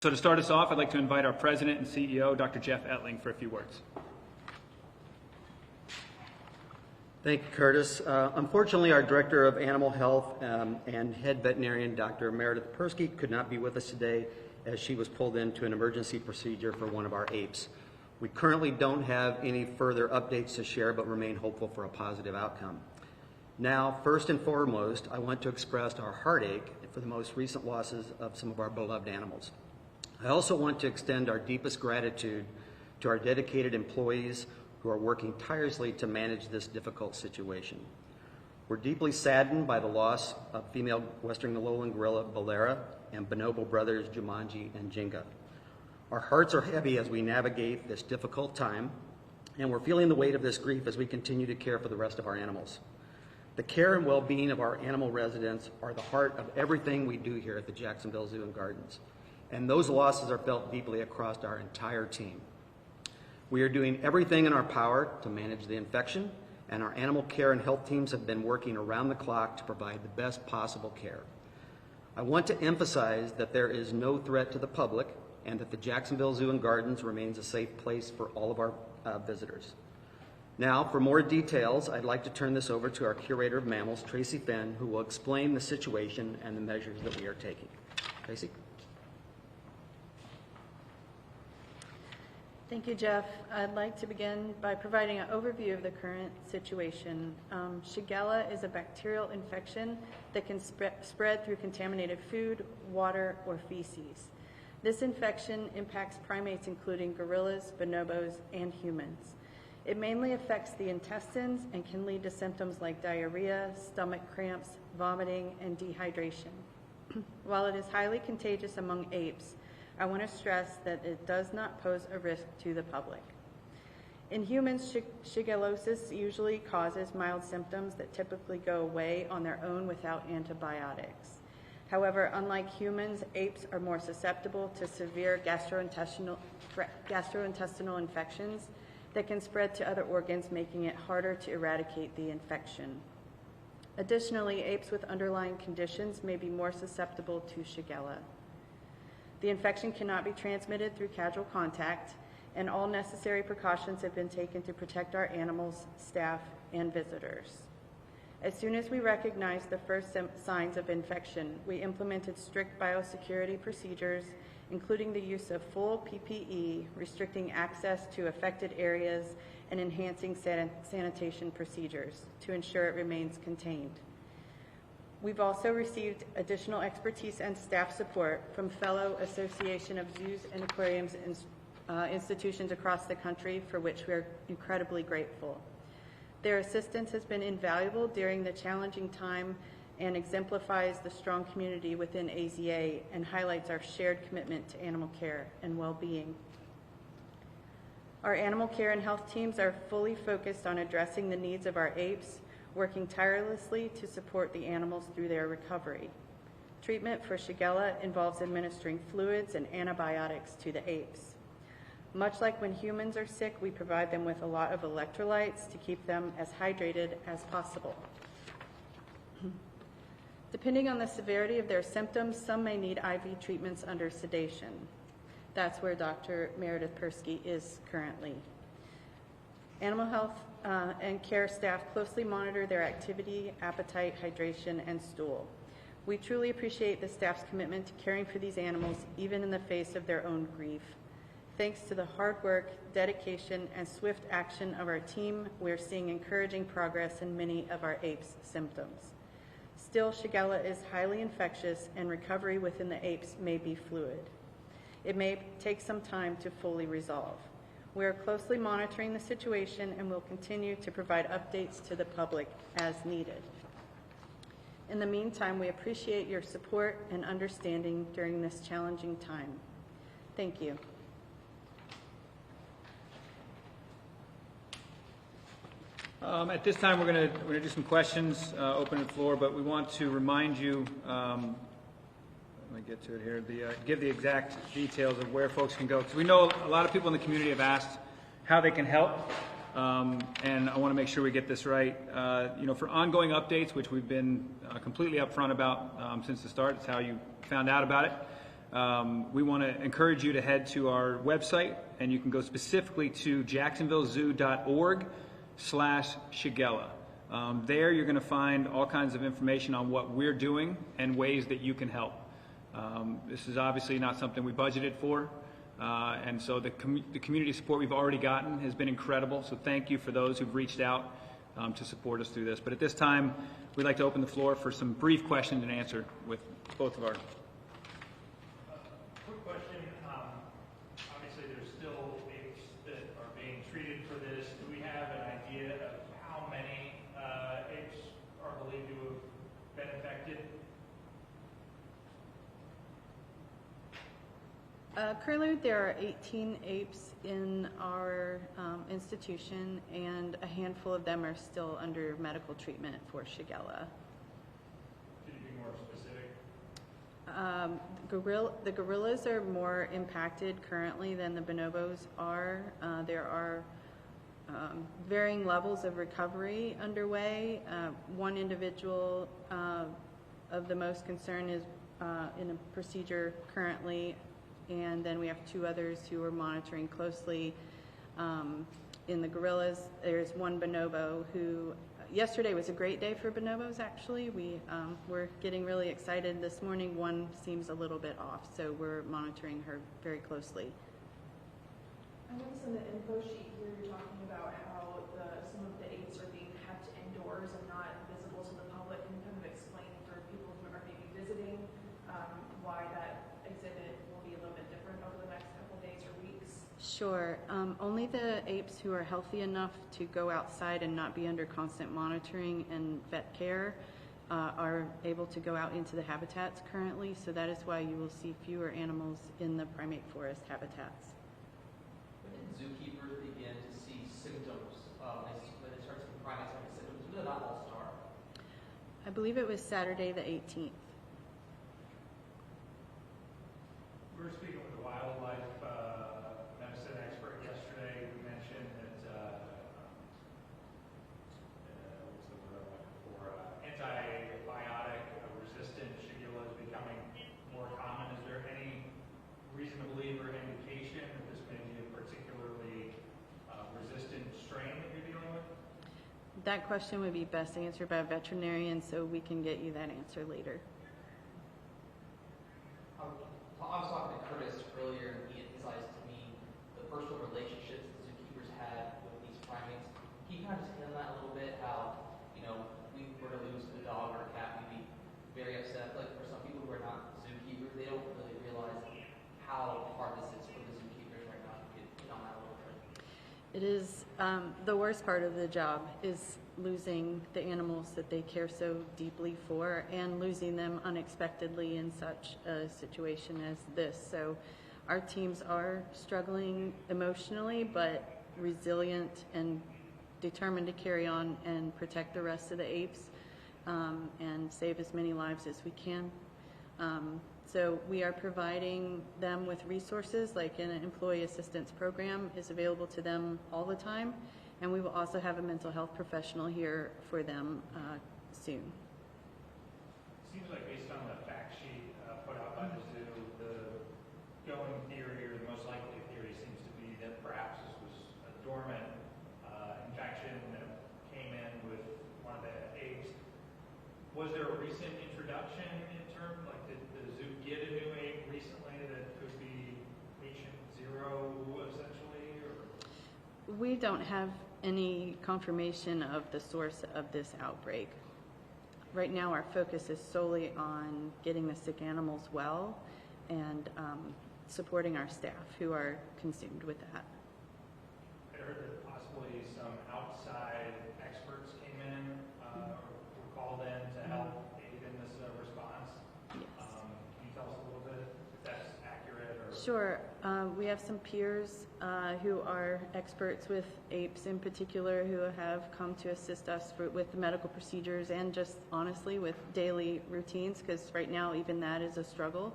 So to start us off, I'd like to invite our President and CEO, Dr. Jeff Ettling, for a few words. Thank you, Curtis. Unfortunately, our Director of Animal Health and Head Veterinarian, Dr. Meredith Persky, could not be with us today as she was pulled into an emergency procedure for one of our apes. We currently don't have any further updates to share, but remain hopeful for a positive outcome. Now, first and foremost, I want to express our heartache for the most recent losses of some of our beloved animals. I also want to extend our deepest gratitude to our dedicated employees who are working tirelessly to manage this difficult situation. We're deeply saddened by the loss of female western lowland gorilla Valera and bonobo brothers Jumanji and Jinga. Our hearts are heavy as we navigate this difficult time, and we're feeling the weight of this grief as we continue to care for the rest of our animals. The care and well-being of our animal residents are the heart of everything we do here at the Jacksonville Zoo and Gardens, and those losses are felt deeply across our entire team. We are doing everything in our power to manage the infection, and our animal care and health teams have been working around the clock to provide the best possible care. I want to emphasize that there is no threat to the public and that the Jacksonville Zoo and Gardens remains a safe place for all of our visitors. Now, for more details, I'd like to turn this over to our Curator of Mammals, Tracy Fenn, who will explain the situation and the measures that we are taking. Tracy? Thank you, Jeff. I'd like to begin by providing an overview of the current situation. Shigella is a bacterial infection that can spread through contaminated food, water, or feces. This infection impacts primates including gorillas, bonobos, and humans. It mainly affects the intestines and can lead to symptoms like diarrhea, stomach cramps, vomiting, and dehydration. While it is highly contagious among apes, I want to stress that it does not pose a risk to the public. In humans, shigellosis usually causes mild symptoms that typically go away on their own without antibiotics. However, unlike humans, apes are more susceptible to severe gastrointestinal infections that can spread to other organs, making it harder to eradicate the infection. Additionally, apes with underlying conditions may be more susceptible to Shigella. The infection cannot be transmitted through casual contact, and all necessary precautions have been taken to protect our animals, staff, and visitors. As soon as we recognized the first signs of infection, we implemented strict biosecurity procedures, including the use of full PPE, restricting access to affected areas, and enhancing sanitation procedures to ensure it remains contained. We've also received additional expertise and staff support from fellow Association of Zoos and Aquariums institutions across the country, for which we are incredibly grateful. Their assistance has been invaluable during the challenging time and exemplifies the strong community within AZA and highlights our shared commitment to animal care and well-being. Our animal care and health teams are fully focused on addressing the needs of our apes, working tirelessly to support the animals through their recovery. Treatment for Shigella involves administering fluids and antibiotics to the apes. Much like when humans are sick, we provide them with a lot of electrolytes to keep them as hydrated as possible. Depending on the severity of their symptoms, some may need IV treatments under sedation. That's where Dr. Meredith Persky is currently. Animal health and care staff closely monitor their activity, appetite, hydration, and stool. We truly appreciate the staff's commitment to caring for these animals, even in the face of their own grief. Thanks to the hard work, dedication, and swift action of our team, we're seeing encouraging progress in many of our apes' symptoms. Still, Shigella is highly infectious, and recovery within the apes may be fluid. It may take some time to fully resolve. We are closely monitoring the situation and will continue to provide updates to the public as needed. In the meantime, we appreciate your support and understanding during this challenging time. Thank you. At this time, we're going to do some questions, open the floor, but we want to remind you, let me get to it here, give the exact details of where folks can go. Because we know a lot of people in the community have asked how they can help, and I want to make sure we get this right. For ongoing updates, which we've been completely upfront about since the start, it's how you found out about it. we want to encourage you to head to our website, and you can go specifically to jacksonvillezoo.org/Shigella. There you're going to find all kinds of information on what we're doing and ways that you can help. This is obviously not something we budgeted for, and so the community support we've already gotten has been incredible, so thank you for those who've reached out to support us through this. But at this time, we'd like to open the floor for some brief questions and answer with both of our... Quick question. Obviously, there's still apes that are being treated for this. Do we have an idea of how many apes are believed to have been infected? Currently, there are 18 apes in our institution, and a handful of them are still under medical treatment for Shigella. Could you be more specific? The gorillas are more impacted currently than the bonobos are. There are varying levels of recovery underway. One individual of the most concern is in a procedure currently, and then we have 2 others who are monitoring closely. In the gorillas, there's one bonobo who, yesterday was a great day for bonobos, actually. We're getting really excited. This morning, one seems a little bit off, so we're monitoring her very closely. I noticed in the info sheet here you're talking about how some of the apes are being kept indoors and not visible to the public. Can you kind of explain for people who are maybe visiting why that exhibit will be a little bit different over the next couple of days or weeks? Sure. Only the apes who are healthy enough to go outside and not be under constant monitoring and vet care are able to go out into the habitats currently, so that is why you will see fewer animals in the primate forest habitats. When did zookeepers begin to see symptoms? When they start seeing primates having symptoms, when did that all start? I believe it was Saturday the 18th. We were speaking with a wildlife medicine expert yesterday. We mentioned that what's the word I'm looking for? Antibiotic resistant Shigella is becoming more common. Is there any reason to believe or indication that this may be a particularly resistant strain that you're dealing with? That question would be best answered by a veterinarian, so we can get you that answer later. I was talking to Curtis earlier, and he emphasized to me the personal relationships the zookeepers had with these primates. Can you kind of just hit on that a little bit? How, you know, we were to lose a dog or a cat, we'd be very upset. Like for some people who are not zookeepers, they don't really realize how hard this is for the zookeepers right now. You could hit on that a little bit. It is the worst part of the job is losing the animals that they care so deeply for and losing them unexpectedly in such a situation as this. So our teams are struggling emotionally, but resilient and determined to carry on and protect the rest of the apes and save as many lives as we can. So we are providing them with resources, like an employee assistance program is available to them all the time, and we will also have a mental health professional here for them soon. Seems like based on the fact sheet put out by the zoo, the going theory or the most likely theory seems to be that perhaps this was a dormant infection that came in with one of the apes. Was there a recent introduction in terms, like did the zoo get a new ape recently that could be patient 0 essentially? Or? We don't have any confirmation of the source of this outbreak. Right now our focus is solely on getting the sick animals well and supporting our staff who are consumed with that. I heard that possibly some outside experts came in or were called in to help aid in this response. Yes. Can you tell us a little bit if that's accurate? Or? Sure. We have some peers who are experts with apes in particular who have come to assist us with the medical procedures and just honestly with daily routines, because right now even that is a struggle.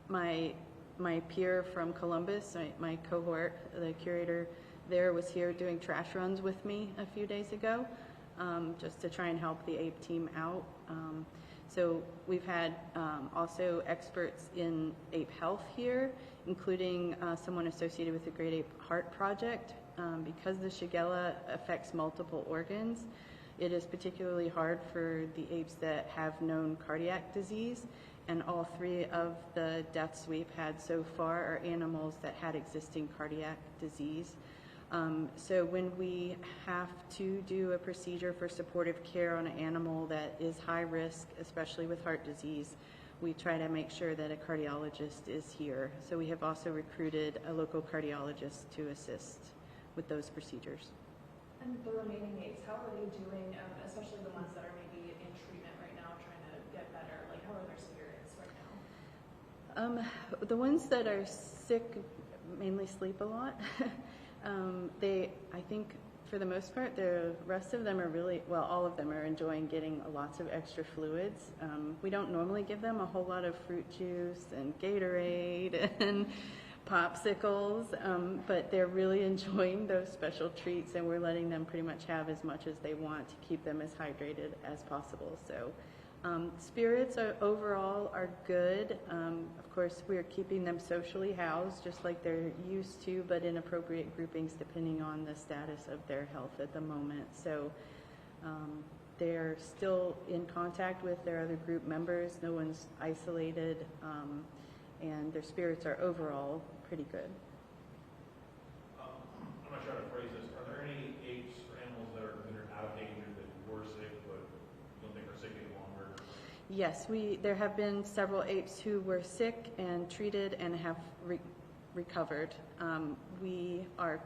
My peer from Columbus, my cohort, the curator there, was here doing trash runs with me a few days ago just to try and help the ape team out. So we've had also experts in ape health here, including someone associated with the Great Ape Heart Project. Because the Shigella affects multiple organs, it is particularly hard for the apes that have known cardiac disease, and all 3 of the deaths we've had so far are animals that had existing cardiac disease. So when we have to do a procedure for supportive care on an animal that is high risk, especially with heart disease, we try to make sure that a cardiologist is here. So we have also recruited a local cardiologist to assist with those procedures. And the remaining apes, how are they doing, especially the ones that are maybe in treatment right now, trying to get better? Like, how are their spirits right now? The ones that are sick mainly sleep a lot. I think for the most part, the rest of them are really, well, all of them are enjoying getting lots of extra fluids. We don't normally give them a whole lot of fruit juice and Gatorade and popsicles, but they're really enjoying those special treats, and we're letting them pretty much have as much as they want to keep them as hydrated as possible. So spirits overall are good. Of course, we're keeping them socially housed just like they're used to, but in appropriate groupings depending on the status of their health at the moment. So they're still in contact with their other group members. No one's isolated, and their spirits are overall pretty good. I'm not sure how to phrase this. Are there any apes or animals that are considered out of danger that were sick but you don't think are sick any longer? Yes, there have been several apes who were sick and treated and have recovered. We are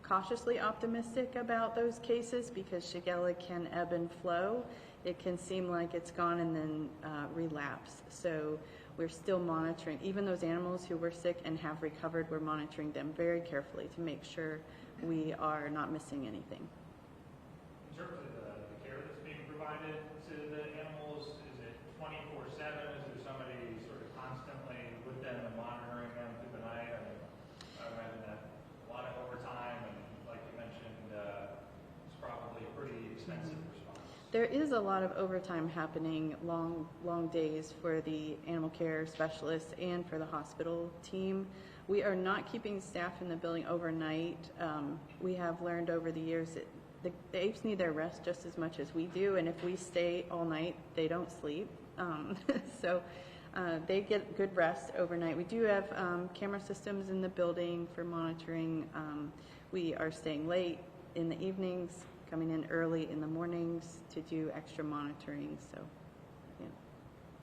cautiously optimistic about those cases because Shigella can ebb and flow. It can seem like it's gone and then relapse. So we're still monitoring. Even those animals who were sick and have recovered, we're monitoring them very carefully to make sure we are not missing anything. In terms of the care that's being provided to the animals, is it 24/7? Is there somebody sort of constantly with them and monitoring them through the night? I imagine that a lot of overtime, and like you mentioned, it's probably a pretty expensive response. There is a lot of overtime happening, long days for the animal care specialists and for the hospital team. We are not keeping staff in the building overnight. We have learned over the years that the apes need their rest just as much as we do, and if we stay all night, they don't sleep. So they get good rest overnight. We do have camera systems in the building for monitoring. We are staying late in the evenings, coming in early in the mornings to do extra monitoring. So